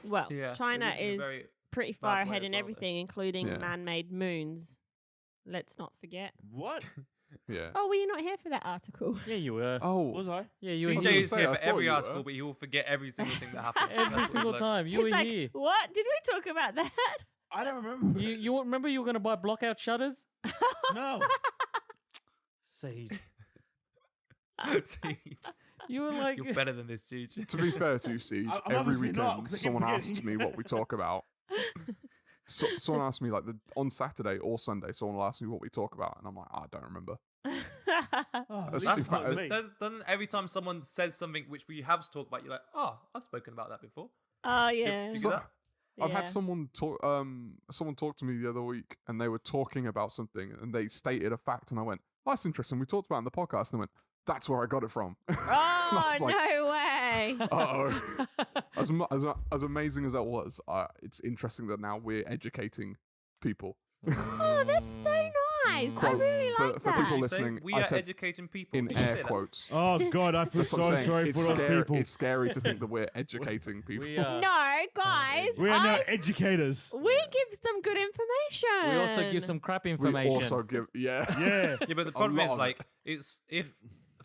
Well, Yeah, China they live in a is very pretty bad far way ahead as in well, everything, including Yeah. man-made moons. Let's not forget. What? Yeah. Oh, were you not here for that article? Yeah, you were. Oh, Was I? Yeah, you were CJ gonna here is say, here I for thought every you article, were. but he will forget every single thing that happened. That's every what single he's like. time. You He's were like, here. what? Did we talk about that? I don't remember. You remember you were gonna buy blockout shutters? No. Sage. Siege. You were like, You're better than this, Siege. to be fair to you, Siege, I'm every obviously not, weekend 'cause I keep someone forgetting. asks me what we talk about. Someone asked me like on Saturday or Sunday, someone will ask me what we talk about, and I'm like, I don't remember. Oh, That's that's in fact- not me. Doesn't every time someone says something which we have talked about, you're like, oh, I've spoken about that before. Oh, Do you- yeah. do you So- get that? I've Yeah. had someone talk to me the other week, and they were talking about something, and they stated a fact, and I went, oh, "That's interesting. We talked about it in the podcast." And they went, "That's where I got it from." Oh, was like, no way. Uh-oh. As amazing as that was, it's interesting that now we're educating people. Oh, that's so nice. I Quote, really for- like for that. people You listening, say, we I are said educating people. in Did you say air that? quotes. Oh God, I feel That's what I'm so saying. sorry It's for those scary, people. It's scary to think that we're educating people. we are. No, guys. We are now educators. We give some good information. We also give some crap We information. also give, yeah. Yeah. Yeah, but the A problem lot is of like it's if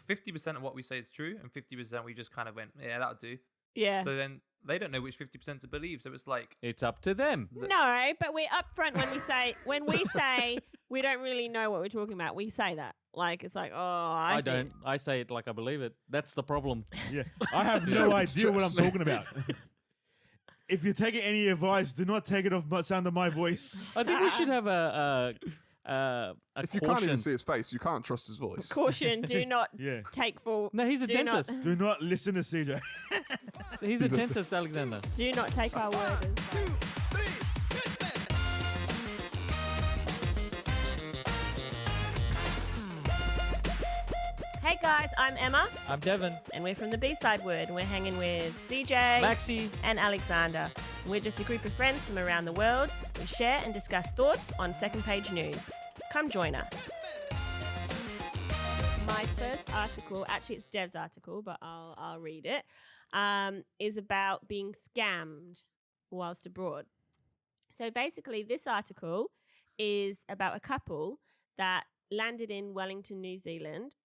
50% of what we say is true and 50% we just kind of went, yeah, that'll do. Yeah. So then they don't know which 50% to believe. So it's like, It's up to them. No, but we're upfront when we say we don't really know what we're talking about. We say that. Like it's like, oh, I think- don't. I say it like I believe it. That's the problem. Yeah. I have So no idea what I'm just- talking about. If you're taking any advice, do not take it off the sound of my voice. I think we should have a If you caution. can't even see his face, you can't trust his voice. Caution, do not Yeah. take full No, he's a do not- dentist. Do not listen to CJ. He's a dentist, Alexander. do not take our word as fact. Hey guys, I'm Emma, I'm Devin. and we're from the B-Side Word, and we're hanging with CJ Maxie. and Alexander. We're just a group of friends from around the world. We share and discuss thoughts on second page news. Come join us. My first article, actually it's Dev's article, but I'll read it, is about being scammed whilst abroad. So basically this article is about a couple that landed in Wellington, New Zealand,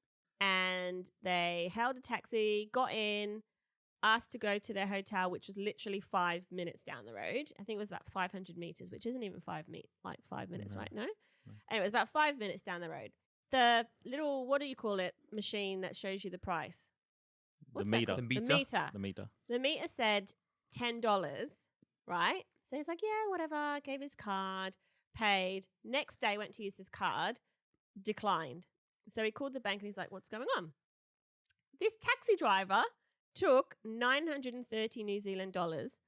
and they hailed a taxi, got in, asked to go to their hotel, which was literally 5 minutes down the road. I think it was about 500 meters, which isn't even 5 minutes, No. right? No? And it was about 5 minutes down the road. The little, what do you call it, machine that shows you the price? What's that meter. called? The meter? The meter. The meter. The meter said $10, right? So he's like, yeah, whatever. Gave his card, paid. Next day, went to use his card, declined. So he called the bank and he's like, what's going on? This taxi driver took 930 New Zealand dollars,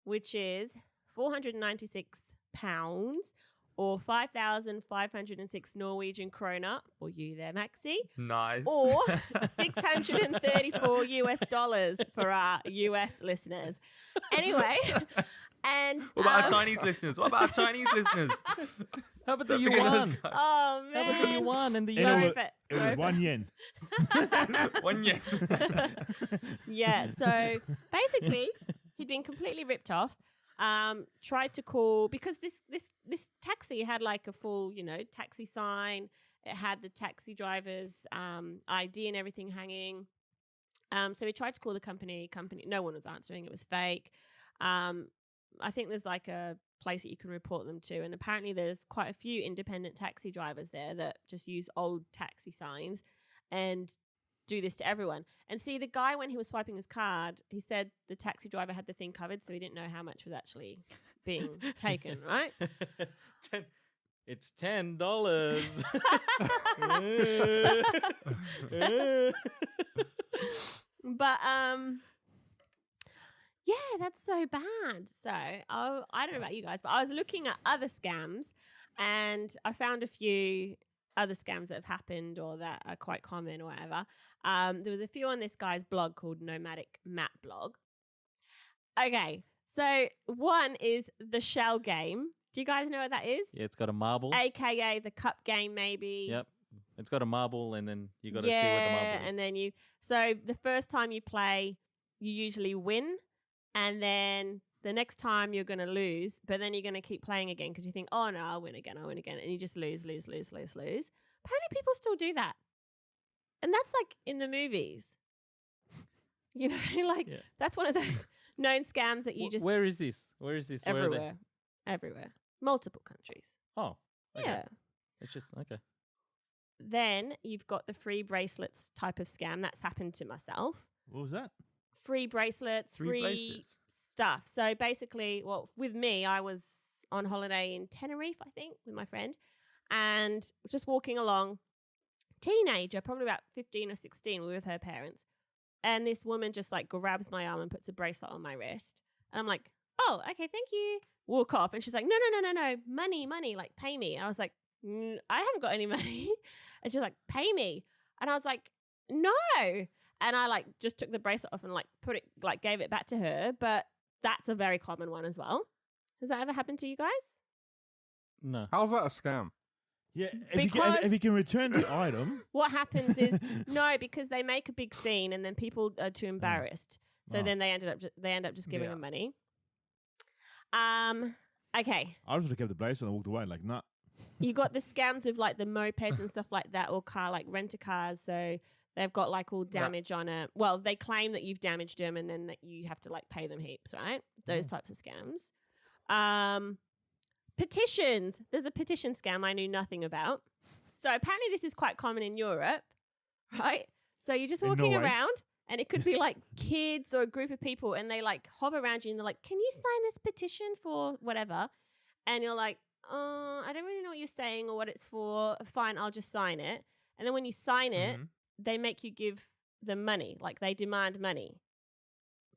which is 496 pounds or 5,506 Norwegian kroner, or you there, Maxie, nice. or 634 US dollars for our US listeners. Anyway, and What about our Chinese listeners? What about our Chinese listeners? How about the Don't forget those yuan? guys. oh How about the man, yuan and the Anyway, yen? Sorry It was 1 yen. 1 year. yeah. So basically, he'd been completely ripped off. Tried to call because this taxi had like a full, taxi sign. It had the taxi driver's ID and everything hanging. So he tried to call the company. No one was answering. It was fake. I think there's like a place that you can report them to, and apparently there's quite a few independent taxi drivers there that just use old taxi signs and do this to everyone. And see, the guy, when he was swiping his card, he said the taxi driver had the thing covered, so he didn't know how much was actually being taken, right? It's $10. But yeah, that's so bad. So I don't know about you guys, but I was looking at other scams, and I found a few other scams that have happened or that are quite common or whatever. There was a few on this guy's blog called Nomadic Map Blog. Okay, so one is the shell game. Do you guys know what that is? Yeah, it's got a marble. AKA the cup game, maybe. Yep. It's got a marble, and then you got to see what the marble is. and then so the first time you play, you usually win, and then the next time you're going to lose, but then you're going to keep playing again because you think, oh, no, I'll win again. And you just lose. Apparently people still do that. And that's like in the movies. You know, like that's one of those known scams that you just... Where is this? Where is this? Everywhere. Everywhere. Multiple countries. Oh. Okay. Yeah. It's just, okay. Then you've got the free bracelets type of scam. That's happened to myself. What was that? Free bracelets, free stuff. So basically, well, with me, I was on holiday in Tenerife, I think, with my friend, and just walking along, teenager, probably about 15 or 16, we were with her parents, and this woman just like grabs my arm and puts a bracelet on my wrist, and I'm like, oh, okay, thank you. Walk off, and she's like, no, money, like pay me. And I was like, I haven't got any money, and she's like, pay me, and I was like, no. And I like just took the bracelet off and like put it, like gave it back to her. But that's a very common one as well. Has that ever happened to you guys? No. How's that a scam? Yeah, Because- if you can return the item. What happens is no, because they make a big scene and then people are too embarrassed. So Oh. then they end up just giving them money. Okay. I just would have kept the bracelet and walked away. Like, nah. You got the scams with like the mopeds and stuff like that, or car like rent-a-cars. So they've got like all damage on it. Well, they claim that you've damaged them and then that you have to like pay them heaps, right? Those types of scams. Petitions. There's a petition scam I knew nothing about. So apparently this is quite common in Europe, right? So you're just In walking Norway. around and it could be like kids or a group of people and they like hover around you and they're like, can you sign this petition for whatever? And you're like, I don't really know what you're saying or what it's for. Fine, I'll just sign it. And then when you sign it, they make you give them money. Like they demand money.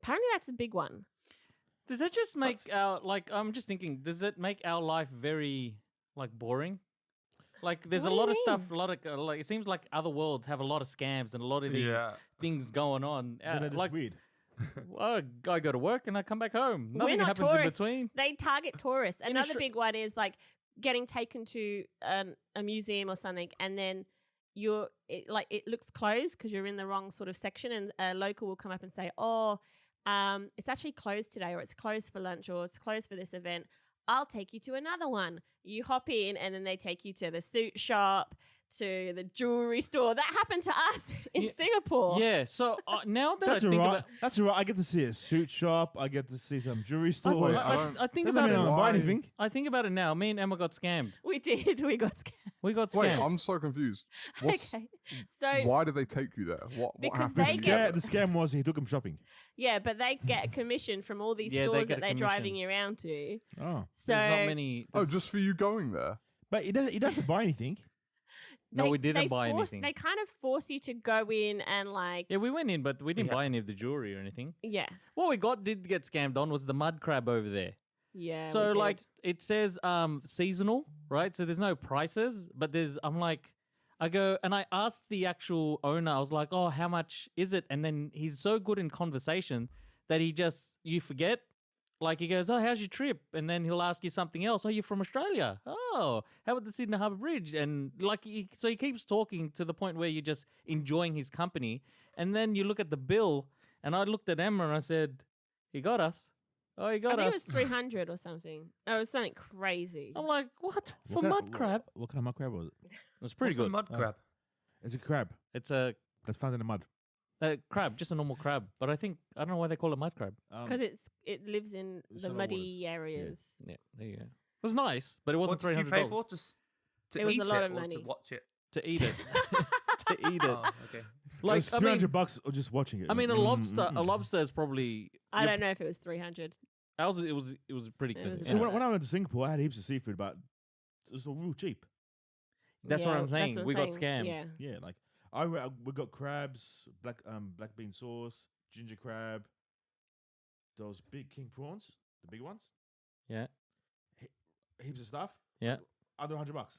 Apparently that's a big one. Does that just make our, like, I'm just thinking, does it make our life very, like, boring? Like, there's What a do lot you of stuff, a lot of, like, it seems like other worlds have a lot of scams and a lot of these things going on. Then it's like, weird. well, I go to work and I come back home. Nothing not happens tourists. in between. They target tourists. In Another big one is like getting taken to a museum or something, and then it looks closed because you're in the wrong sort of section, and a local will come up and say, "Oh, it's actually closed today, or it's closed for lunch, or it's closed for this event. I'll take you to another one." You hop in, and then they take you to the suit shop, to the jewelry store. That happened to us in Singapore. Yeah, so now that That's I all think right. about That's all right. I get to see a suit shop. I get to see some jewelry stores. Wait, I think Doesn't about mean it. I don't buy anything. I think about it now. Me and Emma got scammed. We did. We got scared. We got Wait, scammed. I'm so confused. What's, Okay. So why did they take you there? What Because happened? they The get- scam was he took him shopping. yeah, but they get a commission from all these Yeah, they stores get that a they're driving commission. you around to. Oh, So There's not many. Oh, just for you going there? but he doesn't have to buy anything. No, we didn't buy force- anything. They kind of force you to go in and like, Yeah, we went in, but we didn't Yeah. buy any of the jewelry or anything. yeah, What we did get scammed on was the mud crab over there. yeah. So we like did. it says seasonal, right? So there's no prices, but I go and I asked the actual owner, I was like, "Oh, how much is it?" And then he's so good in conversation that you forget. Like he goes, "Oh, how's your trip?" And then he'll ask you something else. "Oh, you're from Australia." "Oh, how about the Sydney Harbour Bridge?" And like so he keeps talking to the point where you're just enjoying his company. And then you look at the bill, and I looked at Emma and I said, "He got us." "Oh, he I got think it us." was 300 or something. Oh, it was something crazy. I'm like, "What? For What kind mud crab?" What kind of mud crab was it? It was pretty What's a good. mud crab. It's a crab It's a that's found in the mud. crab, just a normal crab. But I don't know why they call it mud crab. Because it lives in the shallow muddy areas. Yeah, there you go. It was nice, but it wasn't What did you $300 pay for? To It was eat a lot it of or money. to watch it? to eat it. To eat it. Oh, okay. Like, It's I mean, $300 or just watching it. I mean, a lobster is probably. I don't know if it was 300. Ours, it was pretty It good. was So yeah. when I went to Singapore, I had heaps of seafood, but it was all real cheap. That's what Yeah, I'm saying. what We got saying. scammed. Yeah. Yeah, like we got crabs, black bean sauce, ginger crab, those big king prawns, the big ones, Yeah. heaps of stuff. Yeah. Under $100.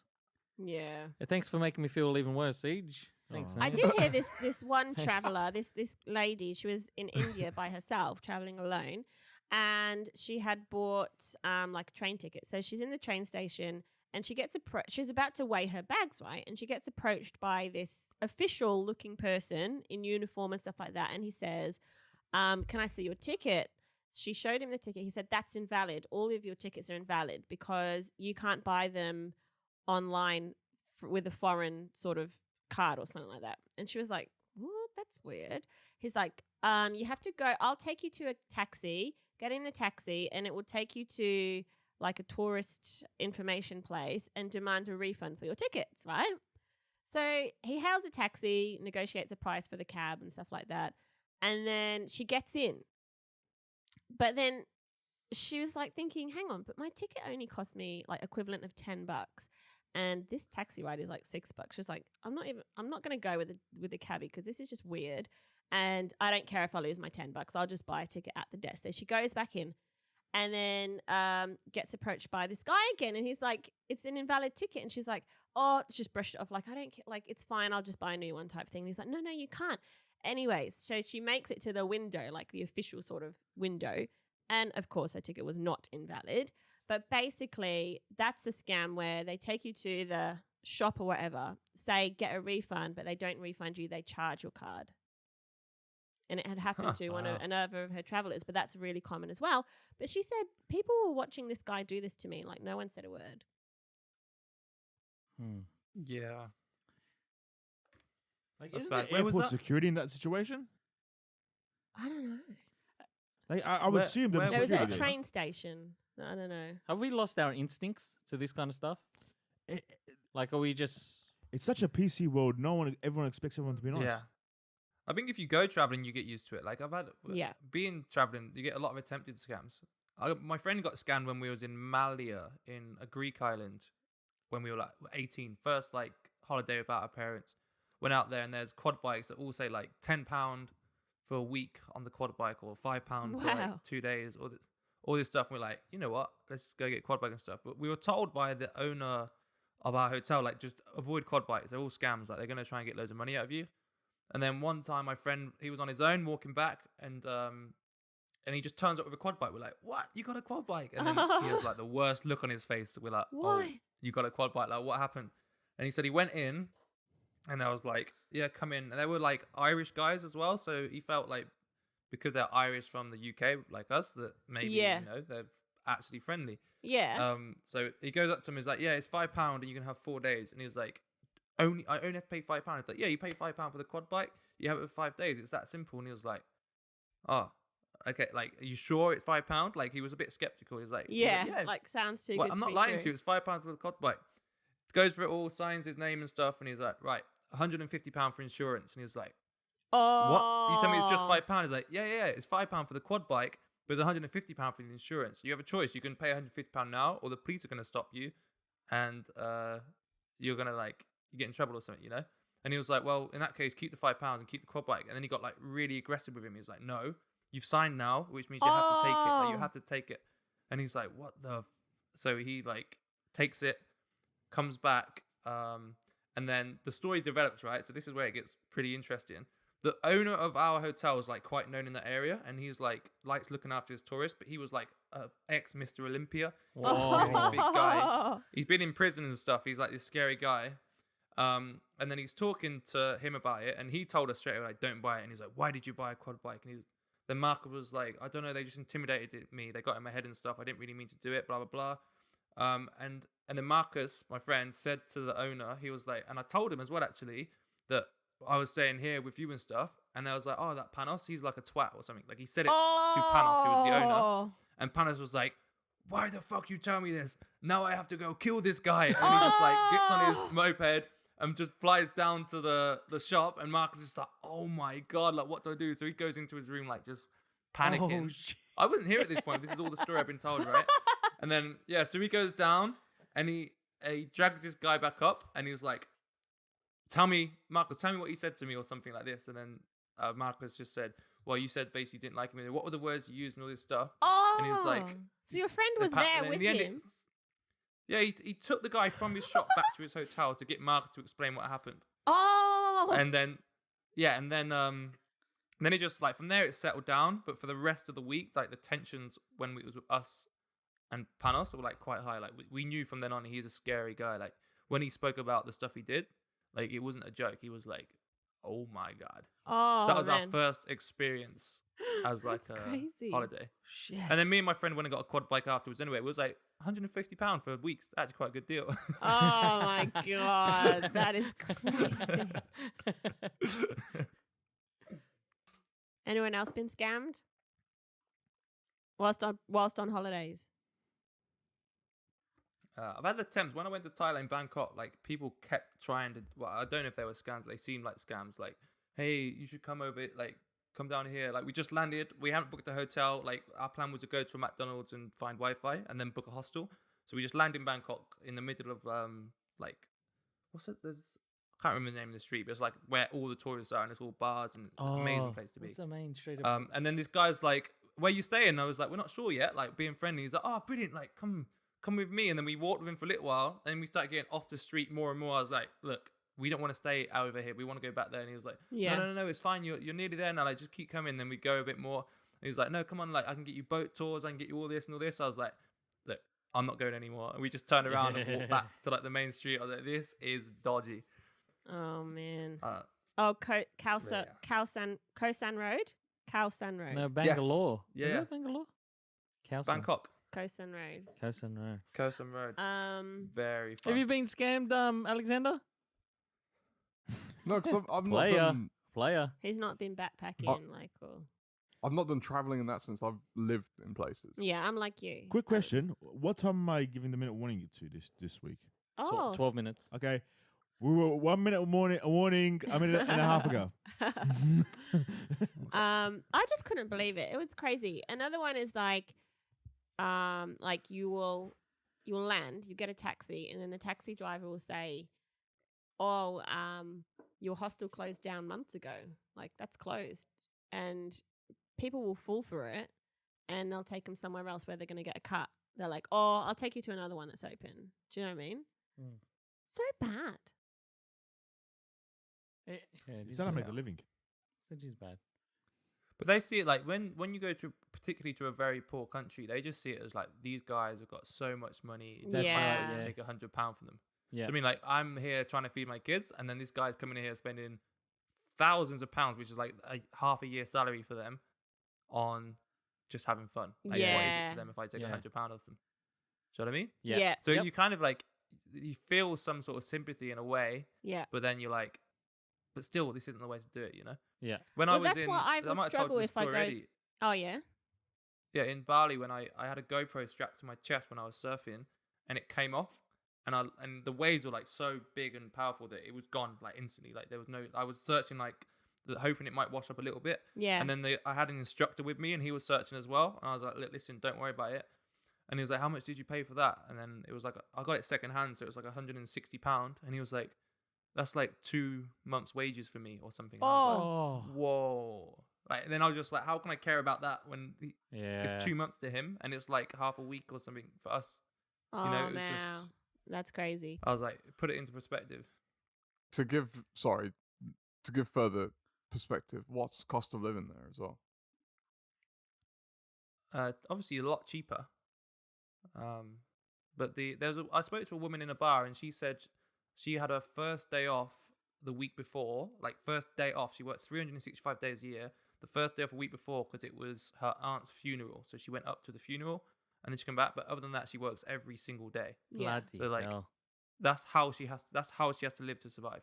Yeah. Thanks for making me feel even worse, Siege. Thanks. Aw. I mate. did hear this one traveler, this lady, she was in India by herself, traveling alone, and she had bought like a train ticket. So she's in the train station and she gets she's about to weigh her bags, right? And she gets approached by this official looking person in uniform and stuff like that, and he says, "Can I see your ticket?" She showed him the ticket. He said, that's invalid. All of your tickets are invalid because you can't buy them online with a foreign sort of card or something like that. And she was like, what? That's weird. He's like, you have to go. I'll take you to a taxi, get in the taxi, and it will take you to like a tourist information place and demand a refund for your tickets, right? So he hails a taxi, negotiates a price for the cab and stuff like that. And then she gets in. But then she was like thinking, hang on, but my ticket only cost me like equivalent of $10. And this taxi ride is like $6. She's like, I'm not going to go with the cabbie because this is just weird. And I don't care if I lose my $10. I'll just buy a ticket at the desk. So she goes back in and then gets approached by this guy again. And he's like, it's an invalid ticket. And she's like, oh, just brushed it off. Like, I don't care. Like, it's fine. I'll just buy a new one type thing. And he's like, no, you can't. Anyways, so she makes it to the window, like the official sort of window. And of course, her ticket was not invalid. But basically, that's a scam where they take you to the shop or whatever, say get a refund, but they don't refund you. They charge your card. And it had happened to another of her travelers, but that's really common as well. But she said, people were watching this guy do this to me. Like, no one said a word. Yeah. Like, That's isn't bad. there Where was airport that? security in that situation? I don't know. Like, I would Where- assume where There was at a security? train station. I don't know. Have we lost our instincts to this kind of stuff? Like, are we just... It's such a PC world. Everyone expects everyone to be nice. Yeah. I think if you go traveling, you get used to it. Like I've had, Yeah. being traveling, you get a lot of attempted scams. My friend got scammed when we was in Malia in a Greek island when we were like 18. First like holiday without our parents. Went out there and there's quad bikes that all say like £10 for a week on the quad bike or £5 for Wow. like 2 days or all this stuff. And we're like, you know what? Let's go get quad bike and stuff. But we were told by the owner of our hotel, like, just avoid quad bikes. They're all scams. Like, they're going to try and get loads of money out of you. And then one time my friend, he was on his own walking back and he just turns up with a quad bike. We're like, what? You got a quad bike? And then he has like the worst look on his face. We're like, oh, Why? you got a quad bike? Like, what happened? And he said he went in and I was like, yeah, come in. And they were like Irish guys as well. So he felt like because they're Irish from the UK, like us, that maybe, Yeah. you know, they're actually friendly. Yeah. So he goes up to him, he's like, yeah, it's £5 and you can have 4 days. And he's like, I only have to pay £5. It's like, yeah, you pay £5 for the quad bike, you have it for 5 days. It's that simple. And he was like, oh, okay, like, are you sure it's £5? Like, he was a bit skeptical. He was like, yeah. Like, sounds too well, good I'm to not be lying true. to you. It's £5 for the quad bike. Goes for it all, signs his name and stuff, and he's like, right, £150 for insurance. And he's like, Oh. what? You tell me it's just £5? He's like, yeah, it's £5 for the quad bike, but it's £150 for the insurance. You have a choice. You can pay £150 now, or the police are going to stop you, and you're going to, like, you get in trouble or something, you know? And he was like, well, in that case, keep the £5 and keep the quad bike. And then he got, like, really aggressive with him. He was like, no, you've signed now, which means you have to take it. Like, you have to take it. And he's like, what the? So he, like, takes it, comes back, and then the story develops, right? So this is where it gets pretty interesting. The owner of our hotel is, like, quite known in the area, and he's, like, likes looking after his tourists, but he was, like, ex Mr. Olympia. Really big guy. He's been in prison and stuff. He's, like, this scary guy. And then he's talking to him about it, and he told us straight away, like, don't buy it. And he's like, why did you buy a quad bike? And then Mark was like, I don't know, they just intimidated me. They got in my head and stuff. I didn't really mean to do it, blah, blah, blah. And then Marcus, my friend, said to the owner, he was like, and I told him as well, actually, that I was staying here with you and stuff. And I was like, oh, that Panos, he's like a twat or something. Like, he said it to Panos, who was the owner. And Panos was like, why the fuck you tell me this? Now I have to go kill this guy. And he just, like, gets on his moped and just flies down to the shop. And Marcus is like, oh my God, like, what do I do? So he goes into his room, like, just panicking. Oh, shit. I wasn't here at this point. This is all the story I've been told, right? And then, yeah, so he goes down and he drags this guy back up and he was like, Marcus, tell me what you said to me or something like this. And then Marcus just said, well, you said basically you didn't like me. What were the words you used and all this stuff? And he was like, so your friend was there with him. Yeah, he took the guy from his shop back to his hotel to get Marcus to explain what happened. Oh. And then, yeah, and then it just, like, from there it settled down. But for the rest of the week, like, the tensions when it was with us and Panos were, like, quite high. Like, we knew from then on he's a scary guy. Like, when he spoke about the stuff he did, like, it wasn't a joke. He was like, oh my God. Oh, So that was man. our first experience as like That's a crazy. holiday. Shit. And then me and my friend went and got a quad bike afterwards. Anyway, it was like £150 for a week. Actually, quite a good deal. Oh my god, that is crazy. Anyone else been scammed? Whilst on holidays. I've had attempts when I went to Thailand, Bangkok. Like people kept trying to. Well, I don't know if they were scams, but they seemed like scams. Like, hey, you should come over. Like, come down here. Like, we just landed. We haven't booked a hotel. Like, our plan was to go to a McDonald's and find Wi-Fi, and then book a hostel. So we just landed in Bangkok in the middle of like, what's it? I can't remember the name of the street, but it's like where all the tourists are, and it's all bars and amazing place to be. What's the main street? And then this guy's like, where you staying? And I was like, we're not sure yet. Like, being friendly. He's like, oh, brilliant. Like, come with me. And then we walked with him for a little while. And we started getting off the street more and more. I was like, look, we don't want to stay over here. We want to go back there. And he was like, Yeah. no, it's fine. You're nearly there now. Like, just keep coming. Then we go a bit more. And he was like, no, come on. Like, I can get you boat tours. I can get you all this and all this. I was like, look, I'm not going anymore. And we just turned around and walked back to like the main street. I was like, this is dodgy. Oh man. Yeah. Khao San Road. Khao San Road. No, Bangalore. Yeah, Is yeah. it Bangalore? Khao San. Bangkok. Khao San Road. Khao San Road. Khao San Road. Very fun. Have you been scammed, Alexander? No, because I've not Player. done. Player. He's not been backpacking or. I've not done traveling in that sense. I've lived in places. Yeah, I'm like you. Quick question: what time am I giving the minute warning to this week? Oh. 12 minutes. Okay, we were 1 minute warning a minute and a half ago. I just couldn't believe it. It was crazy. Another one is like you will land, you get a taxi, and then the taxi driver will say, "Oh, your hostel closed down months ago. Like that's closed," and people will fall for it, and they'll take them somewhere else where they're going to get a cut. They're like, "Oh, I'll take you to another one that's open." Do you know what I mean? Mm. So bad. It's how I make a living. It is bad. But they see it like when you go to particularly to a very poor country, they just see it as like these guys have got so much money. That's Yeah. right. Just take £100 from them. Yeah. So, I mean, like I'm here trying to feed my kids, and then this guy's coming in here spending thousands of pounds, which is like half a year's salary for them, on just having fun. Like, what is it Yeah. to them if I take Yeah. £100 off them? Do you know what I mean? Yeah. So Yep. you kind of like you feel some sort of sympathy in a way, Yeah. but then you're like, but still, this isn't the way to do it, you know? Yeah. When Well, I was that's in, what I would might have told struggle you this if I story go- already. Oh yeah. Yeah, in Bali when I had a GoPro strapped to my chest when I was surfing, and it came off, and the waves were like so big and powerful that it was gone like instantly. Like there was no. I was searching like hoping it might wash up a little bit, Yeah. and then I had an instructor with me, and he was searching as well, and I was like, "Look, listen, don't worry about it." And he was like, "How much did you pay for that?" And then it was like I got it second hand, so it was like £160, and he was like, "That's like 2 months' wages for me or something." And I was Oh. like, "Whoa!" Like then I was just like, "How can I care about that when Yeah. it's 2 months to him and it's like half a week or something for us?" Oh, know, it was no. just- That's crazy. I was like, put it into perspective. To give further perspective, what's cost of living there as well? Obviously a lot cheaper. But I spoke to a woman in a bar and she said she had her first day off the week before, like first day off. She worked 365 days a year. The first day off a week before because it was her aunt's funeral, so she went up to the funeral and then she came back. But other than that, she works every single day. Yeah. Bloody So, like, hell. That's how she has to live to survive.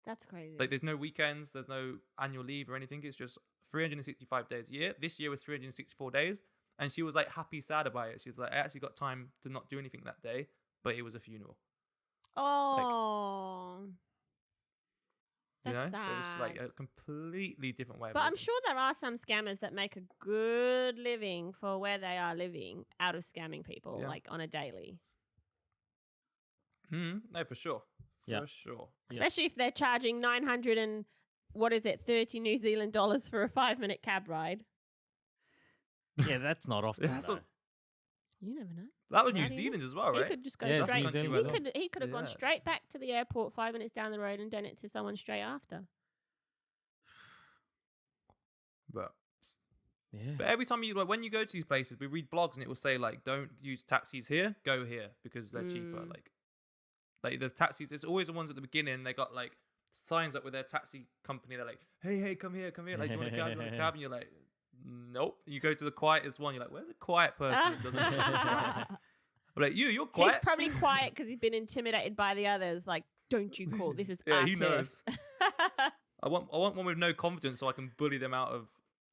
That's crazy. Like there's no weekends, there's no annual leave or anything. It's just 365 days a year. This year was 364 days, and she was like happy, sad about it. She was like, I actually got time to not do anything that day, but it was a funeral. Oh. You know, That's so it's like a sad. completely different way. Of But I'm living. sure there are some scammers that make a good living for where they are living out of scamming people, Yeah. like on a daily. No, for sure, Yeah. for sure. Yeah. Especially if they're charging 900 and what is it, 30 New Zealand dollars for a 5-minute cab ride. Yeah, that's not often. Yeah, that's though. what- You never know. That was How New do you know? Zealand as well, He right? could just go Yeah, it's straight. New That's Zealand country as weather. well. He could have gone Yeah. straight back to the airport 5 minutes down the road and done it to someone straight after. But Yeah. every time when you go to these places, we read blogs and it will say like, don't use taxis here, go here because they're cheaper. Like there's taxis. It's always the ones at the beginning. They got like signs up with their taxi company. They're like, hey, come here. Like, do you want a cab? Do you want a cab? And you're like, Nope. You go to the quietest one. You're like, where's a quiet person that doesn't I'm like, you're quiet. He's probably quiet because he's been intimidated by the others. Like, don't you call, this is Yeah, our he turf. knows. I want one with no confidence so I can bully them out of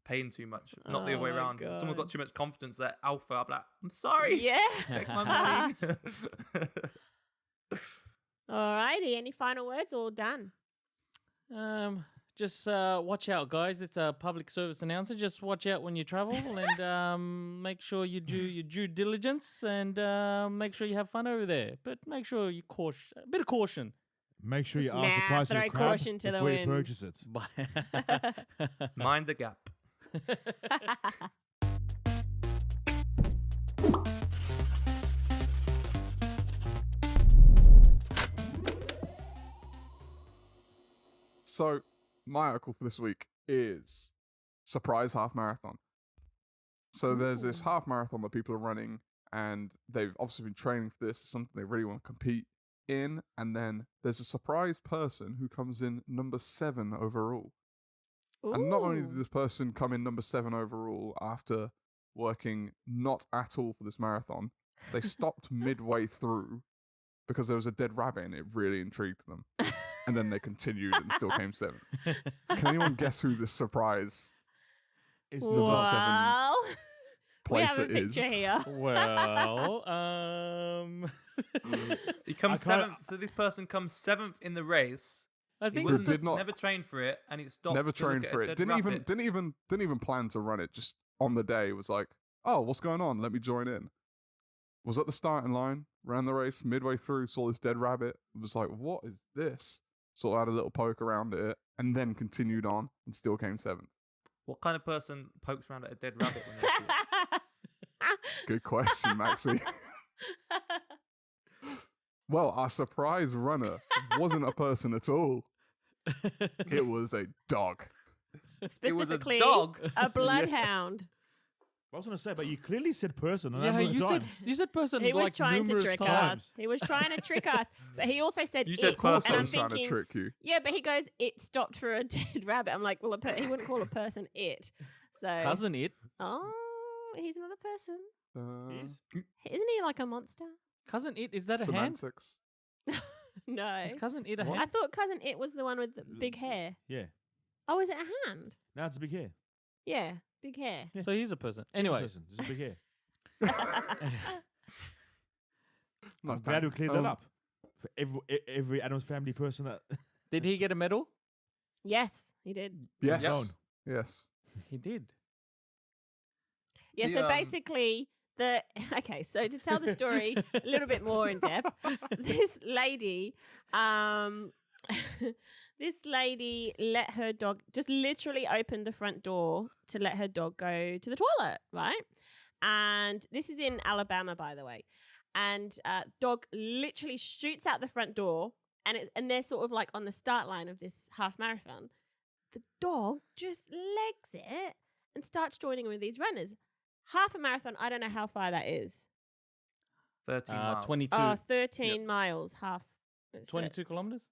paying too much. Not the other way Oh my around. If someone got God. too much confidence, they're alpha. I'm like, I'm sorry. Yeah. Take my money. Alrighty. Any final words or done? Just watch out, guys. It's a public service announcer. Just watch out when you travel and make sure you do your due diligence and make sure you have fun over there. But make sure you a bit of caution. Make sure you ask the Nah, price of throw the crab caution to the before you wind. purchase it. Mind the gap. So, my article for this week is surprise half marathon. So there's this Ooh. half marathon that people are running, and they've obviously been training for this, something they really want to compete in. And then there's a surprise person who comes in number 7 overall. And not only did Ooh. this person come in number 7 overall after working not at all for this marathon, they stopped midway through because there was a dead rabbit and it really intrigued them. And then they continued and still came 7th. Can anyone guess who this surprise It's the the seven Well, we place have a it is? picture here. Well, He comes I can't- 7th. So this person comes 7th in the race. I He think wasn't did not- never trained for it, and it stopped. Never to look trained at for a it. dead Didn't rabbit. even plan to run it. Just on the day was like, oh, what's going on? Let me join in. Was at the starting line, ran the race midway through, saw this dead rabbit. Was like, what is this? Sort of had a little poke around it, and then continued on and still came 7th. What kind of person pokes around at a dead rabbit when they see it? Good question, Maxie. Well, our surprise runner wasn't a person at all. It was a dog. It was a Specifically, dog. a bloodhound. I was going to say, but you clearly said person a yeah, number of you said times. person He was like trying to numerous trick us. times. He was trying to trick us. But he also said You it. said Of course, person. I And I'm was trying to thinking, trick you. yeah, but he goes, it stopped for a dead rabbit. I'm like, well, he wouldn't call a person it. So, Cousin it. oh, he's not a person. Yes. Isn't he like a monster? Cousin it. Is that a hand? Semantics. No. Is cousin it a What? I hand? thought cousin it was the one with the big hair. Yeah. Oh, is it a hand? Now it's a big hair. Yeah, big hair. Yeah. So he's a person. It's a Anyway, person, just a big hair. Nice I'm glad we time. cleared that up for every Adams Family person that did he get a medal? Yes, he did. Yes. Yes. Yes. He did. Yeah, The, so basically okay, so to tell the story a little bit more in depth, this lady this lady let her dog just literally opened the front door to let her dog go to the toilet, right? And this is in Alabama, by the way. And dog literally shoots out the front door, and they're sort of like on the start line of this half marathon. The dog just legs it and starts joining with these runners. Half a marathon, I don't know how far that is. 13 miles. 22, 13 miles, half. It's 22 kilometers?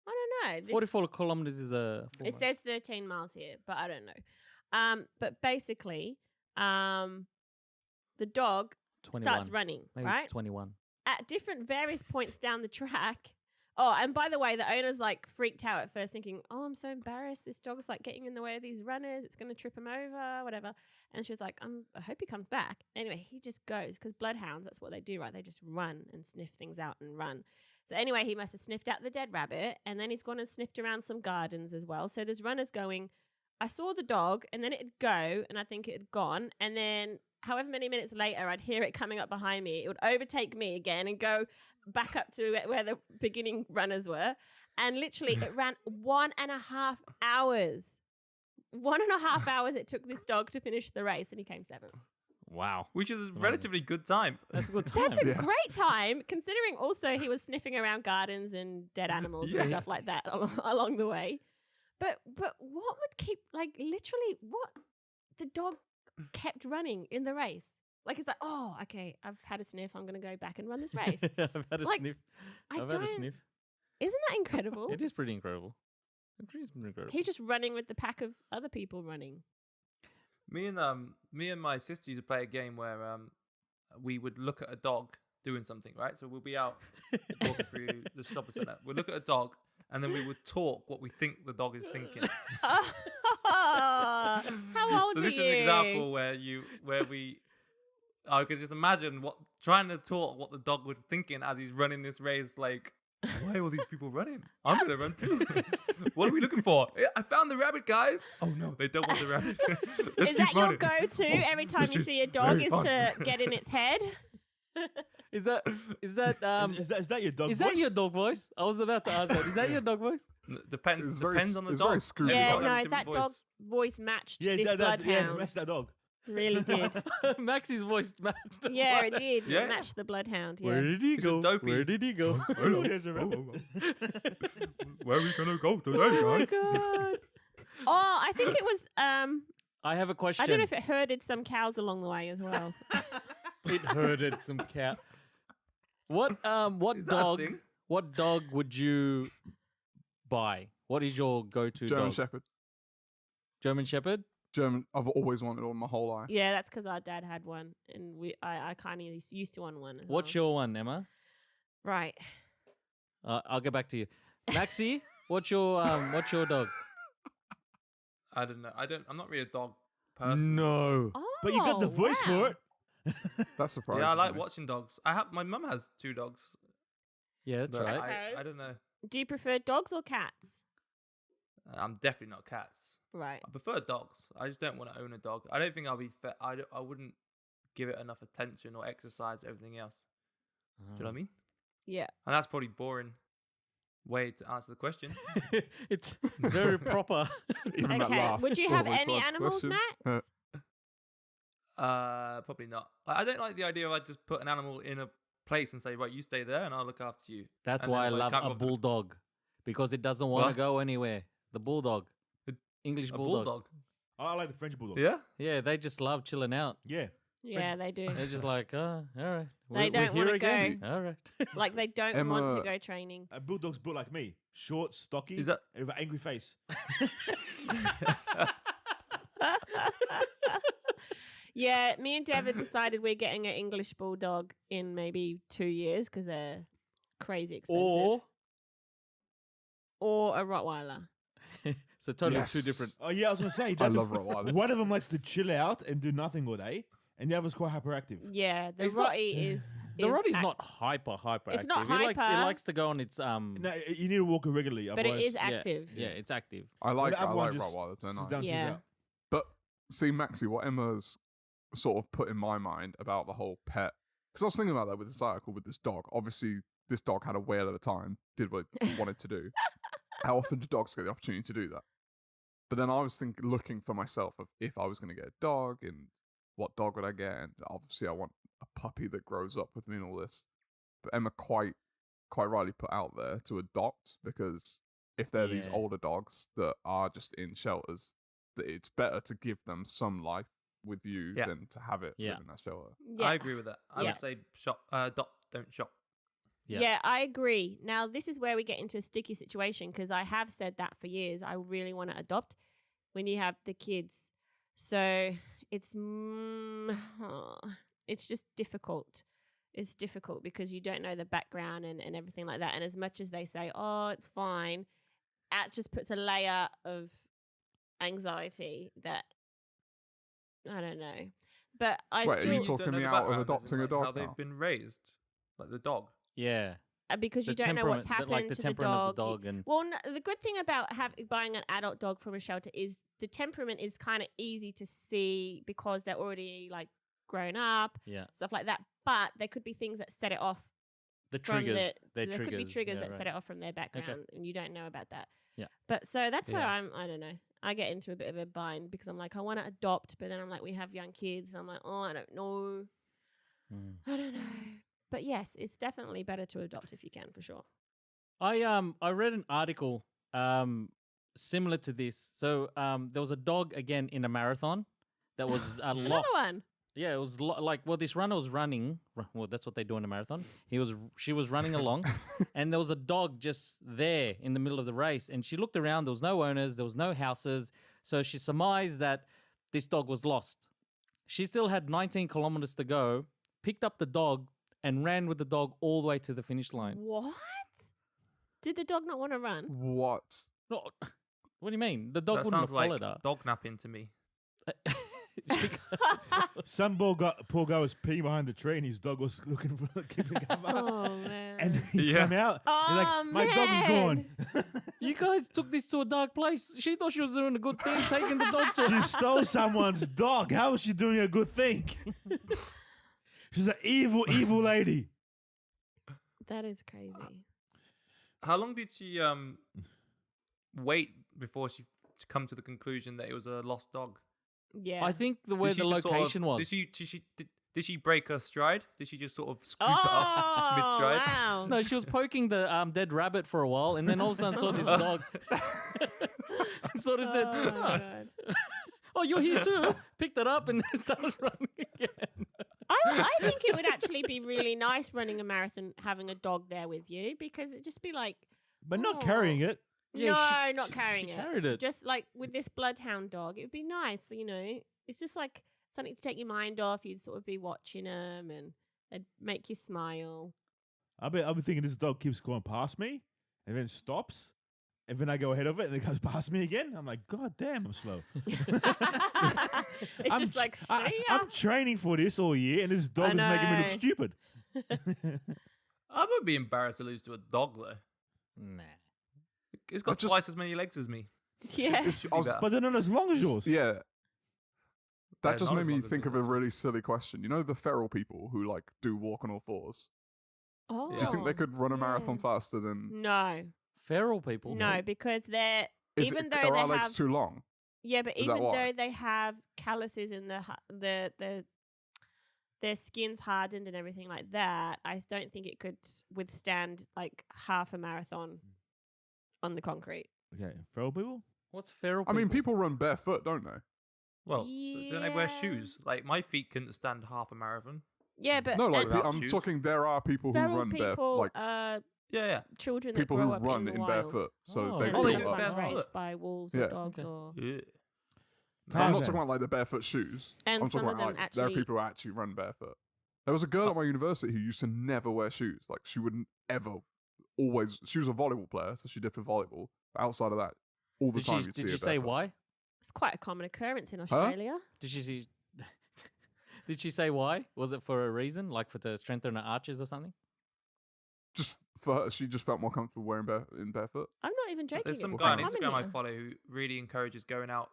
I don't know. This- 44 kilometers is a full it mile. says 13 miles here, but I don't know. But basically, the dog 21. starts running, Maybe right? it's 21. At different various points down the track. Oh, and by the way, the owner's like freaked out at first, thinking, "Oh, I'm so embarrassed. This dog's like getting in the way of these runners. It's going to trip him over, whatever." And she's like, "I hope he comes back." Anyway, he just goes because bloodhounds, that's what they do, right? They just run and sniff things out and run. So anyway, he must have sniffed out the dead rabbit, and then he's gone and sniffed around some gardens as well. So there's runners going. I saw the dog, and then it'd go, and I think it had gone, and then however many minutes later, I'd hear it coming up behind me. It would overtake me again and go back up to where the beginning runners were. And literally, it ran 1.5 hours. 1.5 hours it took this dog to finish the race, and he came 7th. Wow. Which is a relatively good time. That's a good time. That's a Yeah. great time, considering also he was sniffing around gardens and dead animals Yeah. and stuff like that along the way. But what would keep, like, literally, what? The dog kept running in the race. Like, it's like, oh, okay, I've had a sniff. I'm going to go back and run this race. I've had a Like, sniff. I I've had a don't- sniff. Isn't that incredible? It is pretty incredible. It is pretty incredible. He's just running with the pack of other people running. Me and my sister used to play a game where we would look at a dog doing something, right? So we'll be out walking through the shopping center. We'll look at a dog, and then we would talk what we think the dog is thinking. How old So were this is you? an example I could just imagine trying to talk what the dog was thinking as he's running this race. Like, why are all these people running? I'm gonna run too. What are we looking for? I found the rabbit, guys. Oh no, they don't want the rabbit. Let's Is keep that your running. go-to every time this you is see a dog very is fun. to get in its head? Is that Is that your dog? is that voice? your dog voice? I was about to ask that. Is that your dog voice? Depends. It's very Depends s- on the it's dog. very Scooby Yeah, Everyone has a no, different that dog voice matched this yeah, bloodhound. that's that dog. Really did. Maxie's voice matched. the Yeah, one. it did. Yeah. It matched the bloodhound. Where Yeah. did he It's a go? dopey- Where did he go? Hello. There's a rabbit. Where are we gonna go today, Oh my guys? god. Oh, I think it was. I have a question. I don't know if it herded some cows along the way as well. It herded some cat. What Is that a dog? thing? What dog would you buy? What is your go-to German dog? Shepherd. German Shepherd. German. I've always wanted one my whole life. Yeah, that's because our dad had one, and I kind of used to want one. As What's well. your one, Emma? Right? I'll get back to you. Maxie, what's your dog? I don't know. I'm not really a dog person. No. Oh, But you got the voice wow. for it. That's surprising. Yeah, I like me. watching dogs. My mum has 2 dogs. Yeah, that's But right. Okay. I don't know. Do you prefer dogs or cats? I'm definitely not cats. Right. I prefer dogs. I just don't want to own a dog. I don't think I'll be I wouldn't give it enough attention or exercise everything else. Do you know what I mean? Yeah. And that's probably boring way to answer the question. It's very proper. Even that Okay. laugh Would you have probably any to answer the animals, question. Max? Probably not. I don't like the idea of I just put an animal in a place and say, right, you stay there and I'll look after you. That's And why I then, love can't a go off the- bulldog, because it doesn't want to What? go anywhere. The bulldog, A- English A bulldog. bulldog. I like the French bulldog. Yeah? Yeah, they just love chilling out. Yeah. Yeah, they do. They're just like, all right, They don't we're here wanna again. go. All right. Like they don't want to Emma- go training. A bulldog's built like me. Short, stocky, Is that- and with an angry face. Yeah, me and Devin decided we're getting an English bulldog in maybe 2 years because they're crazy expensive. Or a Rottweiler. So totally two Yes. different. Oh yeah, I was gonna say. I that's- love Rottweilers. One of them likes to chill out and do nothing all day, and the other's quite hyperactive. Yeah, the It's not- Rottie is. The is Rottie's ac- not hyper It's active. not It likes, hyper. it likes to go on its No, you need to walk it regularly. but it otherwise- is active. Yeah, it's active. I like the other one just Rottweilers. They're sits nice. down, chills Yeah. out. But see, Maxie, what Emma's sort of put in my mind about the whole pet, because I was thinking about that with this article with this dog. Obviously, this dog had a whale of a time, did what it wanted to do. How often do dogs get the opportunity to do that? But then I was looking for myself of if I was going to get a dog and what dog would I get, and obviously I want a puppy that grows up with me and all this. But Emma quite rightly put out there to adopt, because if they're these Yeah. older dogs that are just in shelters, that it's better to give them some life with you Yeah. than to have it Yeah. live in that shelter. Yeah. I agree with that. I Yeah. would say shop, adopt, don't shop. Yeah. Yeah, I agree. Now, this is where we get into a sticky situation because I have said that for years. I really want to adopt when you have the kids. So it's it's just difficult. It's difficult because you don't know the background and everything like that. And as much as they say, oh, it's fine, that just puts a layer of anxiety that I don't know. But I Wait, are still you don't talking know me the out of background, as in, adopting a like, dog How now? they've been raised, like the dog. Yeah. because The you don't know what's temperament- happened like the to the temperament dog. of the dog and Well, the good thing about buying an adult dog from a shelter is the temperament is kind of easy to see because they're already like grown up, yeah, stuff like that. But there could be things that set it off the from triggers. the. They're There could be triggers yeah, that right. set it off from their background, and you don't know about that. Yeah. But so that's where Yeah. I don't know. I get into a bit of a bind because I'm like, I want to adopt, but then I'm like, we have young kids. I'm like, oh, I don't know. Mm. I don't know. But yes, it's definitely better to adopt if you can, for sure. I read an article similar to this. So there was a dog again in a marathon that was Another lost. one. Yeah, it was this runner was running. Well, that's what they do in a marathon. She was running along, and there was a dog just there in the middle of the race. And she looked around. There was no owners. There was no houses. So she surmised that this dog was lost. She still had 19 kilometers to go, picked up the dog, and ran with the dog all the way to the finish line. What? Did the dog not want to run? What? No, what do you mean? The dog That wouldn't sounds have like followed her. dog napping to me. Some poor guy was peeing behind the tree and his dog was looking for keeping cover. Oh man. And he's Yeah. come out. He's like, Oh, my dog's gone. You guys took this to a dark place. She thought she was doing a good thing, taking the dog to. She stole someone's dog. How is she doing a good thing? She's an evil, evil lady. That is crazy. How long did she wait before she come to the conclusion that it was a lost dog? Yeah. I think where Did the she just location sort of, was. Did she break her stride? Did she just sort of scoop it up mid stride? Wow. No, she was poking the dead rabbit for a while, and then all of a sudden saw this dog. And sort of said, Oh, my God. "Oh, you're here too." Picked it up and then started running again. I think it would actually be really nice running a marathon, having a dog there with you, because it'd just be like, But not Oh. carrying it. Yeah, no, she- not she- carrying she it. carried it. Just like with this bloodhound dog, it would be nice, you know. It's just like something to take your mind off. You'd sort of be watching them, and they'd make you smile. I'll be thinking this dog keeps going past me and then stops. And then I go ahead of it and it goes past me again. I'm like, God damn, I'm slow. It's just like, I'm training for this all year and this dog is making me look know. stupid. I would be embarrassed to lose to a dog though. Nah. It's got just- twice as many legs as me. yeah. It's, Should I be was- better. But they're not as long as yours. yeah. That They're just not made as me long as think of a yours. really silly question. You know the feral people who like do walk on all fours? Oh. Do you think they could run a marathon yeah. faster than No, Feral people. no, because they're is even it, though are they our legs have too long? yeah, but is that even why? though they have calluses in the their skin's hardened and everything like that, I don't think it could withstand like half a marathon on the concrete. Okay, feral people? What's feral I people? mean, people run barefoot, don't they? Well, don't they wear Yeah. shoes? Like my feet couldn't stand half a marathon. Yeah, but No, like and Without I'm shoes? talking. There are people who feral run barefoot, people, like Yeah, children people that who grow up run in, the in wild. barefoot. So Oh, they And Oh, they feel do like- sometimes barefoot. raised by wolves Yeah. or dogs Okay. or yeah. I'm Tarzan. not talking about like the barefoot shoes. And I'm some talking of about them like there are actually- people who actually run barefoot. There was a girl at my university who used to never wear shoes. Like she wouldn't ever, always. She was a volleyball player, so she did for volleyball. But outside of that, all the Did time she, you'd did see she her say barefoot. why? It's quite a common occurrence in Australia. Did she see? Did she say why? Was it for a reason, like for to strengthen her arches or something? Just for her, she just felt more comfortable wearing barefoot. I'm not even joking. There's it's some quite guy on common Instagram I here. follow who really encourages going out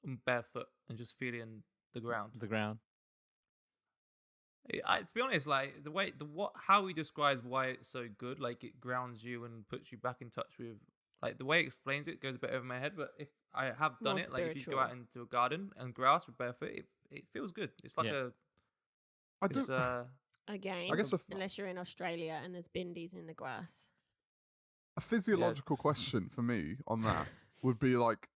on barefoot and just feeling the ground. The ground. To be honest, like how he describes why it's so good, like it grounds you and puts you back in touch with, like the way he explains it goes a bit over my head. But if I have done More it, like if you go spiritual. out into a garden and grass with barefoot, it feels good. It's like Yeah. I it's, do. Again, I guess unless you're in Australia and there's bindies in the grass. a physiological question for me on that would be like,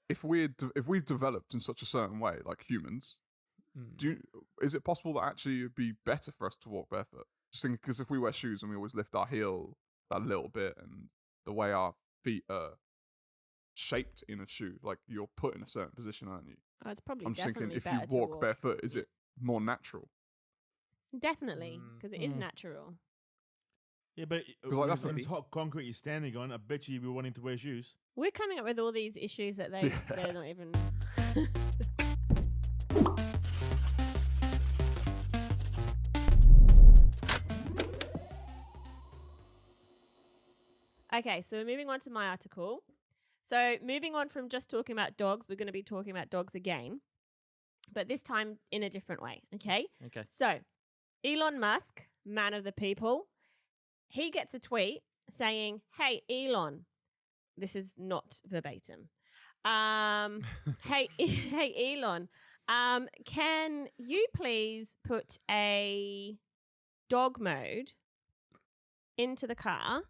if we've developed in such a certain way, like humans, is it possible that actually it'd be better for us to walk barefoot? Just thinking, because if we wear shoes and we always lift our heel that little bit, and the way our feet are shaped in a shoe, like you're put in a certain position, aren't you? Oh, it's probably I'm just thinking, definitely if you better to walk barefoot, is it more natural? Definitely, because it is Mm. natural. Yeah, but like, that's when the- it's hot concrete you're standing on, I bet you'd be wanting to wear shoes. We're coming up with all these issues that Yeah. they're not even. Okay, so we're moving on to my article. So moving on from just talking about dogs, we're going to be talking about dogs again, but this time in a different way. Okay. Okay. So, Elon Musk, man of the people, he gets a tweet saying, "Hey, Elon," this is not verbatim. Hey, hey, Elon, can you please put a dog mode into the car?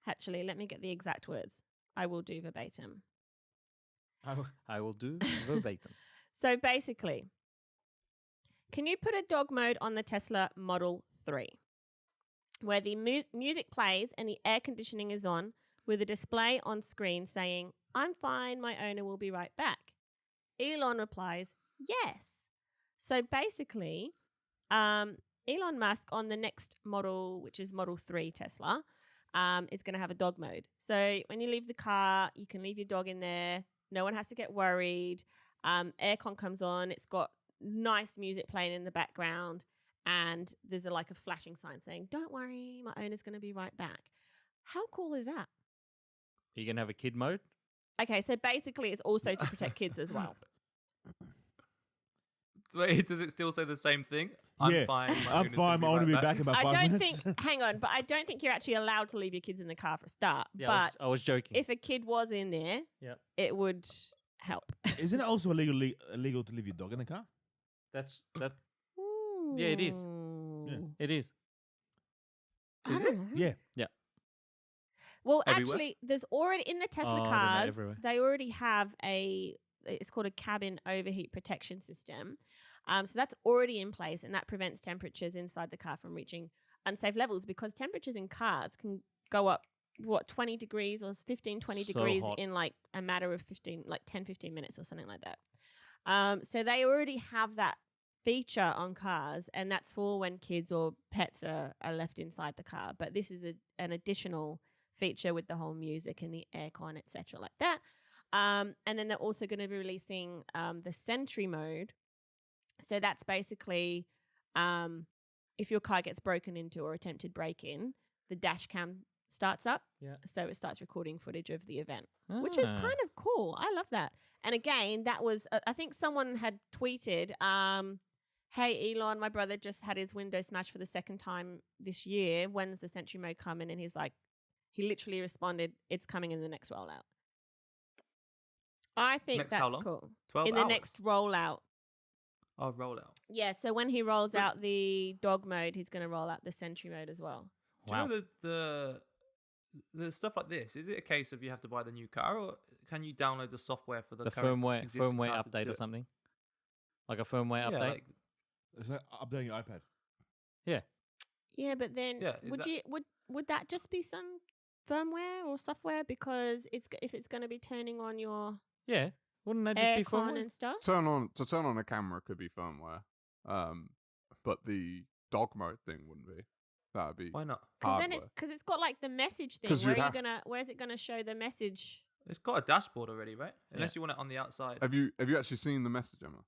Actually, let me get the exact words. I will do verbatim. I will do verbatim. So basically, can you put a dog mode on the Tesla Model 3 where the music plays and the air conditioning is on with a display on screen saying, "I'm fine, my owner will be right back." Elon replies, yes. So basically, Elon Musk on the next model, which is Model 3 Tesla, is going to have a dog mode. So when you leave the car, you can leave your dog in there. No one has to get worried. Aircon comes on. It's got nice music playing in the background. And there's a flashing sign saying, don't worry, my owner's going to be right back. How cool is that? Are you going to have a kid mode? Okay, so basically it's also to protect kids as well. Wait, does it still say the same thing? Yeah. I'm fine. I'm fine. I want to be back in about 5 I minutes. don't think, hang on, but I don't think you're actually allowed to leave your kids in the car for a start. Yeah, but I was joking. if a kid was in there, Yep. it would help. Isn't it also illegal to leave your dog in the car? That's that. Yeah, it is. Yeah. It is. I Is don't it? know. Yeah. Well, Everywhere? actually, there's already in the Tesla Oh, I don't know, cars, everywhere. they already have it's called a cabin overheat protection system. So that's already in place, and that prevents temperatures inside the car from reaching unsafe levels, because temperatures in cars can go up, 20 degrees or 15, 20 So degrees hot. in a matter of 10, 15 minutes or something like that. So they already have that feature on cars, and that's for when kids or pets are left inside the car. But this is an additional feature with the whole music and the aircon, etc., like that. And then they're also going to be releasing the Sentry mode. So that's basically if your car gets broken into or attempted break-in, the dash cam starts up. Yeah. So it starts recording footage of the event, which is kind of cool. I love that. And again, that was, I think someone had tweeted, hey, Elon, my brother just had his window smashed for the second time this year. When's the Sentry mode coming? And he's like, he literally responded, it's coming in the next rollout. I think Next how that's long? cool. 12 In the hours? next rollout. Oh, rollout. Yeah, so when he rolls But- out the dog mode, he's going to roll out the Sentry mode as well. Do you know the stuff like this? Is it a case of you have to buy the new car, or can you download the software for the the current firmware existing car to update do or it? something, like a firmware Yeah, update. like, It's like updating your iPad. Yeah, but then Yeah, is that- would that just be some firmware or software, because if it's going to be turning on your Yeah, wouldn't that just be aircon firmware? and stuff? turn on a camera could be firmware, but the dog mode thing wouldn't be. That'd be why not? Because then hardware. it's got like the message thing. 'Cause you'd have- Where's it gonna show the message? It's got a dashboard already, right? Unless you want it on the outside. Have you actually seen the message, Emma?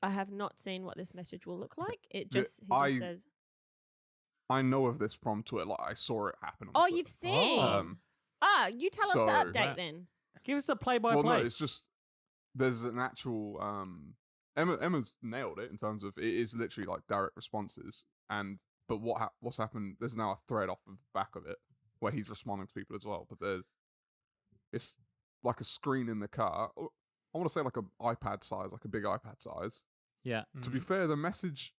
I have not seen what this message will look like. It The- just I- says. I know of this from Twitter. Like I saw it happen. On Oh, Twitter. you've seen. Um, You tell us the so- update Right. then. Give us a play-by-play. well, no, it's just there's an actual. Emma's nailed it in terms of it is literally like direct responses, but what's happened? There's now a thread off of the back of it where he's responding to people as well. But it's like a screen in the car. I want to say like an iPad size, like a big iPad size. Yeah. To be Mhm. fair, the message,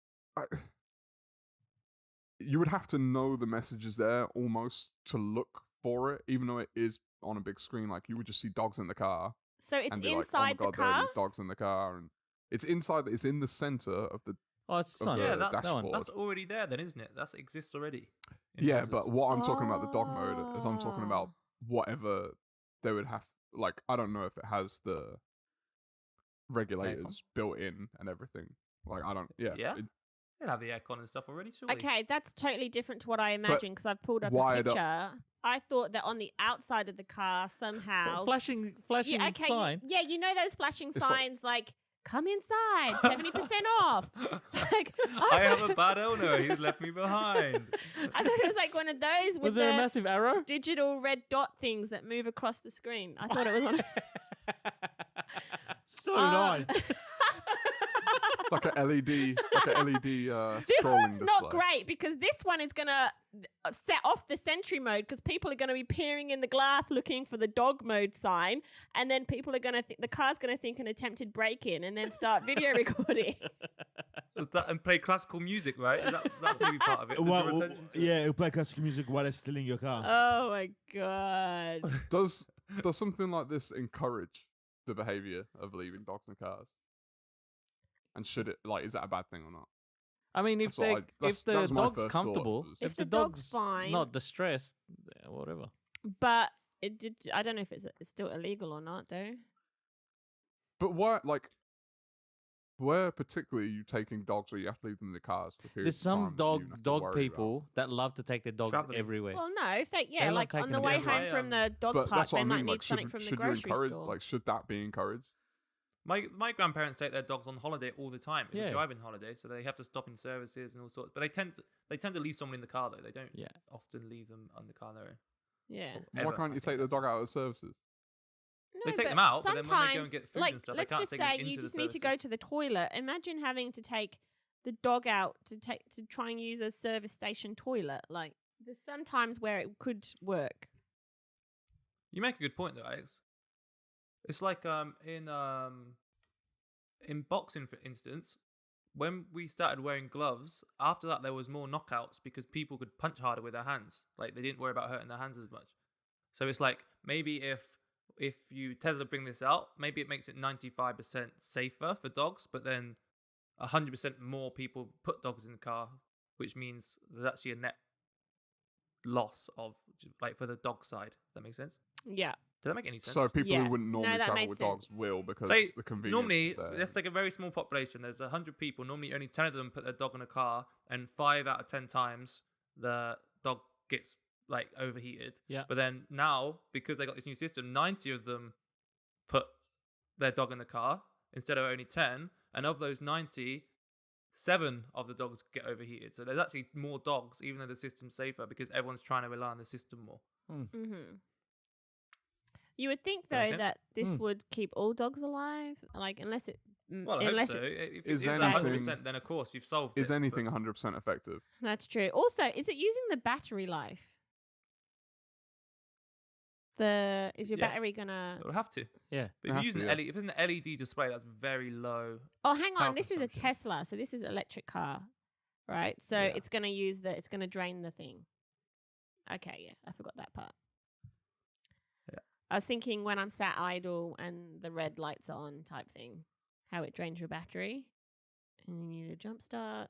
you would have to know the message is there almost to look for it, even though it is on a big screen. Like you would just see dogs in the car So it's and be inside like, "Oh my god, the there are car. these dogs in the car," and it's inside. It's in the center of the. Oh, it's on. Yeah, the that's dashboard. that's already there, then, isn't it? That exists already. in Yeah, Teslas. but what I'm talking about the dog mode is I'm talking about Oh. whatever they would have. Like I don't know if it has the regulators built in and everything. Like I don't. Yeah. Yeah? it- They'll have the aircon and stuff already, surely. Okay, that's totally different to what I imagined, because I've pulled up a wired up- picture. I thought that on the outside of the car somehow. Flashing Yeah, okay, sign. you know those flashing like- signs like "Come inside, 70% off." Like I have a bad owner. He's left me behind. I thought it was like one of those with Was there a the massive arrow? digital red dot things that move across the screen. I thought it was one. So did I. like a LED, This scrolling one's display. not great, because this one is gonna set off the Sentry mode, because people are gonna be peering in the glass looking for the dog mode sign, and then people are gonna the car's gonna think an attempted break-in, and then start video recording. And play classical music, right? That's maybe part of it. to draw attention to it. Yeah, it'll play classical music while it's still in your car. Oh my god! Does something like this encourage the behavior of leaving dogs in cars? And should it is that a bad thing or not? I mean, if That's what if that the was my dog's first thought, comfortable, was- if If the the dog's dog's fine. not distressed, whatever. But it did. I don't know if it's still illegal or not, though. But where particularly are you taking dogs where you have to leave them in the cars for periods There's some of time that you even have to dog worry people that love to take their dogs Traveling. everywhere. Well, no, if they love like on taking the them way everywhere. home from the dog But park, that's what they I might mean. need Like, something should from the should you grocery encourage? store. Like, should that be encouraged? My grandparents take their dogs on holiday all the time. It's Yeah. a driving holiday, so they have to stop in services and all sorts. But they tend to leave someone in the car though. They don't Yeah. often leave them on the car their own. Yeah. Why Ever, can't I you think take the that's- dog out of services? They No, take them out, but then when they go and sometimes, get food like, and stuff, let's they can't just take them say into you the just need to go services. to the toilet. Imagine having to take the dog out to try and use a service station toilet. Like, there's some times where it could work. You make a good point though, Alex. It's like in boxing, for instance, when we started wearing gloves, after that there was more knockouts because people could punch harder with their hands. Like they didn't worry about hurting their hands as much. So it's like maybe if you Tesla bring this out, maybe it makes it 95% safer for dogs, but then 100% more people put dogs in the car, which means there's actually a net loss of like for the dog side. Does that make sense? Yeah. Does that make any sense? So people Yeah. who wouldn't No, normally that travel made with dogs sense. will because Say, the convenience. normally, is there. let's take a very small population. There's 100 people. Normally, only 10 of them put their dog in a car, and 5 out of 10 times the dog gets like overheated. Yeah. But then now, because they got this new system, 90 of them put their dog in the car instead of only 10, and of those 90, 7 of the dogs get overheated. So there's actually more dogs, even though the system's safer, because everyone's trying to rely on the system more. Mm-hmm. You would think That makes though sense? that this would keep all dogs alive, like unless it. Well, I hope unless so. it, If Is it's anything- 100%, then of course you've solved it. Is but- anything 100% effective? that's true. Also, is it using the battery life? Is your Yeah. battery gonna? It'll have to. Yeah. But if you're using if it's an LED display, that's very low. Oh, hang power on. This is a consumption. Tesla, so this is an electric car, right? So Yeah. it's gonna use it's gonna drain the thing. Okay, yeah, I forgot that part. Yeah. I was thinking when I'm sat idle and the red light's on type thing, how it drains your battery, and you need a jump start.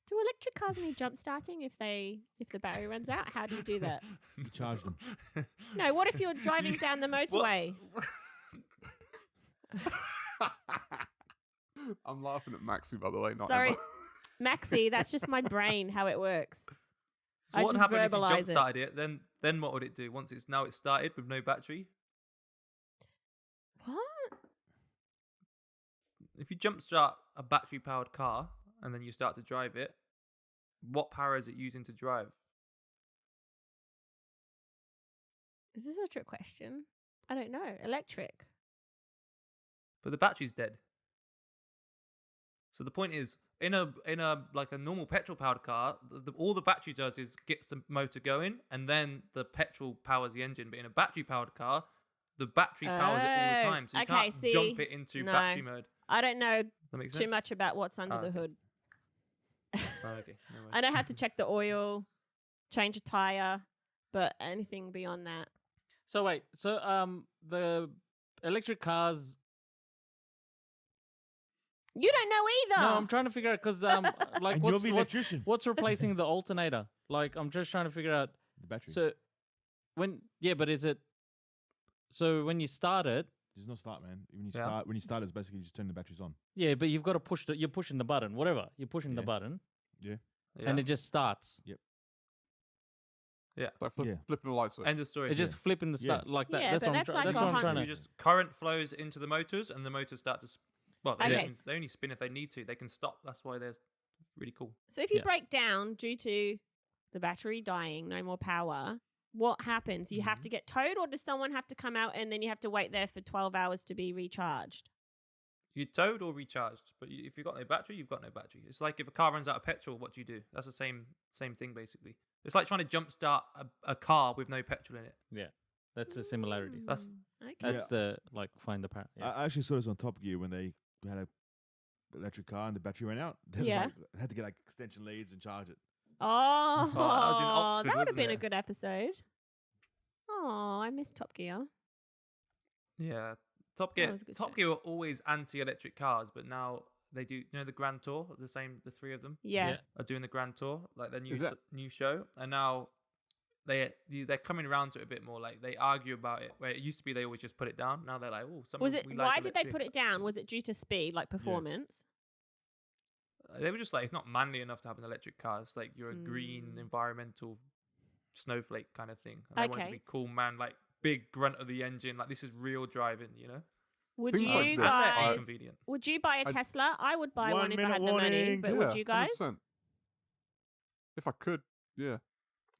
Do electric cars need jump starting if the battery runs out? How do you do that? You charge them. No, what if you're driving down the motorway? I'm laughing at Maxie, by the way. Not Sorry, Emma. Maxie, that's just my brain how it works. So I what just happened if you verbalize jump it. started it? Then what would it do? Once it's started with no battery? What? If you jump start a battery powered car and then you start to drive it, what power is it using to drive? Is this a trick question? I don't know. Electric. But the battery's dead. So the point is, in a like a normal petrol powered car, all the battery does is gets the motor going, and then the petrol powers the engine. But in a battery powered car, the battery powers it all the Oh, time, so you okay, can't see, jump it into no. battery mode. I don't know That makes too sense. much about what's under Ah, the okay. hood. Oh, okay, no worries. I know how to check the oil, change a tire, but anything beyond that. So wait, the electric cars. You don't know either. No, I'm trying to figure out because like And you're what's the electrician. what's replacing the alternator? Like I'm just trying to figure out. The battery. So but is it? So when you start it, There's no start, man. Yeah. When you start, it's basically just turn the batteries on. yeah, but you've got to push you're pushing the button, whatever you're pushing the Yeah. button, Yeah. and it just starts. Like Yeah. flipping the light switch. End of story. It's just flipping the Yeah. start like that. Yeah, that's but what I'm, that's like that's a what I'm hun- trying You to. just current flows into the motors, and the motors start to. Okay. They only spin if they need to. They can stop. That's why they're really cool. So if you Yeah. break down due to the battery dying, no more power, what happens? You have to get towed, or does someone have to come out and then you have to wait there for 12 hours to be recharged? You're towed or recharged, but if you've got no battery, you've got no battery. It's like if a car runs out of petrol, what do you do? That's the same thing basically. It's like trying to jumpstart a car with no petrol in it. Yeah, that's the similarities. That's- Okay. That's the like find the power. Yeah. I actually saw this on Top Gear when they had a electric car and the battery ran out. They Yeah. had to get like extension leads and charge it. Oh, that was in Oxford, that would have wasn't been a it? good episode. Oh, I miss Top Gear. Yeah, Top That Gear. was a good Top show. Gear were always anti-electric cars, but now they do. You know the Grand Tour, the 3 of them Yeah. Yeah. are doing the Grand Tour, like their new Is that- new show, and now they're coming around to it a bit more. Like they argue about it. Where it used to be they always just put it down. Now they're like, oh, Was it? Why did they put it down? Was it due to speed, like performance? They were just like, it's not manly enough to have an electric car. It's like you're a green environmental snowflake kind of thing. And they want it to be cool, man. Like big grunt of the engine. Like this is real driving, you know. Would Things you like this guys? are convenient. Would you buy a Tesla? I would buy one if I 1 had minute the money. warning. But would you guys? 100%. If I could, yeah.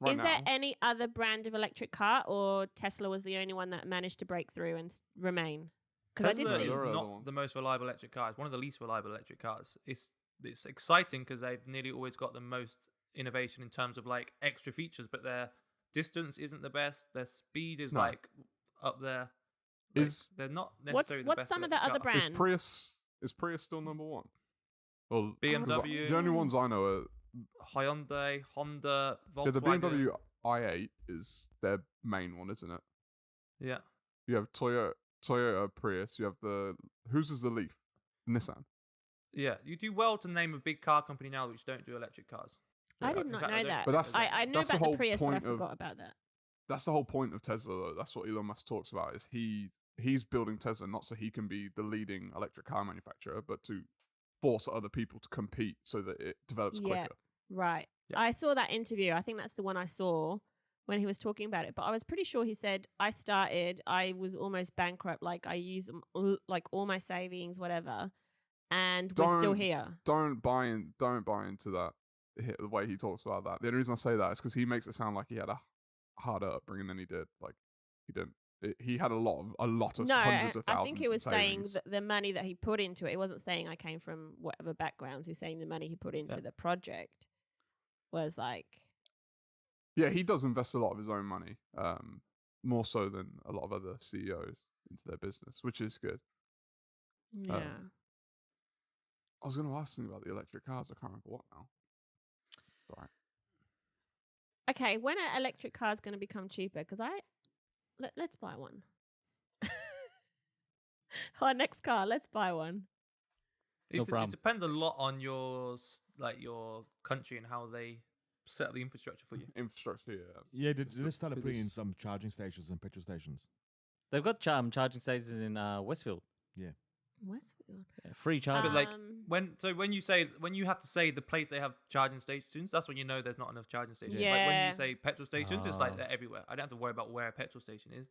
Right Is now, there any other brand of electric car, or Tesla was the only one that managed to break through and remain? Because I did Tesla see. is There are other not ones. the most reliable electric car. It's one of the least reliable electric cars. It's exciting because they've nearly always got the most innovation in terms of like extra features, but their distance isn't the best. Their speed is No. like up there. Like, they're not necessarily What's the best some of the electric other car. brands? is Prius still number one? Well, 'cause BMW. the only ones I know are Hyundai, Honda, Volkswagen. yeah, the BMW i8 is their main one, isn't it? Yeah. You have Toyota Prius. You have whose is the Leaf? Nissan. Yeah, you do well to name a big car company now which don't do electric cars. I Yeah. did In not fact, know don't that. But that's- I knew that's the about the whole Prius, but I point of- forgot about that. That's the whole point of Tesla, though. That's what Elon Musk talks about. Is he's building Tesla not so he can be the leading electric car manufacturer, but to force other people to compete so that it develops Yeah. quicker. Right. Yeah. I saw that interview. I think that's the one I saw when he was talking about it. But I was pretty sure he said, I was almost bankrupt. Like I used like all my savings, whatever. And we're still Don't- here. Don't buy into that. The way he talks about that. The only reason I say that is because he makes it sound like he had a harder upbringing than he did. Like he didn't. He had a lot of No, hundreds of I thousands. think he was in saying savings. that the money that he put into it. He wasn't saying I came from whatever backgrounds. He was saying the money he put into the project was like. Yeah, he does invest a lot of his own money, more so than a lot of other CEOs into their business, which is good. Yeah. I was going to ask something about the electric cars. I can't remember what now. Right. Okay, when are electric cars going to become cheaper? Because let's buy one. Our next car, let's buy one. No It problem. depends a lot on your country and how they set up the infrastructure for you. Infrastructure, yeah. Yeah, they It's the just started putting in biggest- some charging stations and petrol stations. They've got charging stations in Westfield. Westfield. Yeah, free charging. But like Um, when you have to say the place they have charging stations, that's when you know there's not enough charging stations. Like when Yeah. you say petrol stations, it's like Oh. they're everywhere. I don't have to worry about where a petrol station is.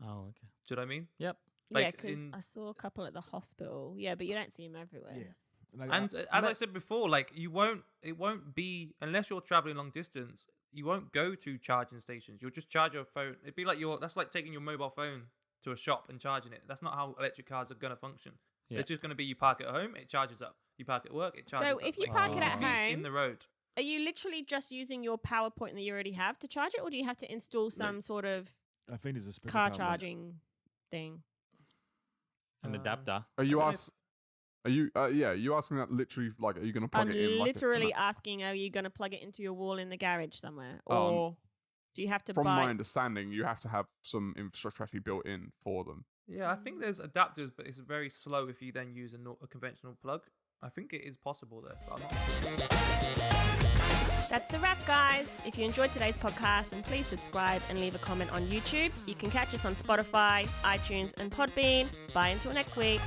Oh, okay. Do you know what I mean? Yep. yeah, like because in- I saw a couple at the hospital. Yeah, but you don't see them everywhere. Yeah. Like, And as I said before, like it won't be unless you're traveling long distance. You won't go to charging stations. You'll just charge your phone. It'd be like that's like taking your mobile phone to a shop and charging it. That's not how electric cars are gonna function. Yeah. It's just gonna be you park at home, it charges up. You park at work, it charges up. So if you Like, park it'll it just at be in home- the road. Are you literally just using your power point that you already have to charge it, or do you have to install some sort of I think there's a special car power charging thing? An adapter. Are you I don't know ask? Are you? Are you asking that literally? Like, are you going to plug I'm it in? literally Like asking, are you going to plug it into your wall in the garage somewhere, Um, or do you have to from buy? my understanding, you have to have some infrastructure actually built in for them. Yeah, I think there's adapters, but it's very slow if you then use a conventional plug. I think it is possible though. But I'm not sure. That's the wrap, guys. If you enjoyed today's podcast, then please subscribe and leave a comment on YouTube. You can catch us on Spotify, iTunes, and Podbean. Bye until next week.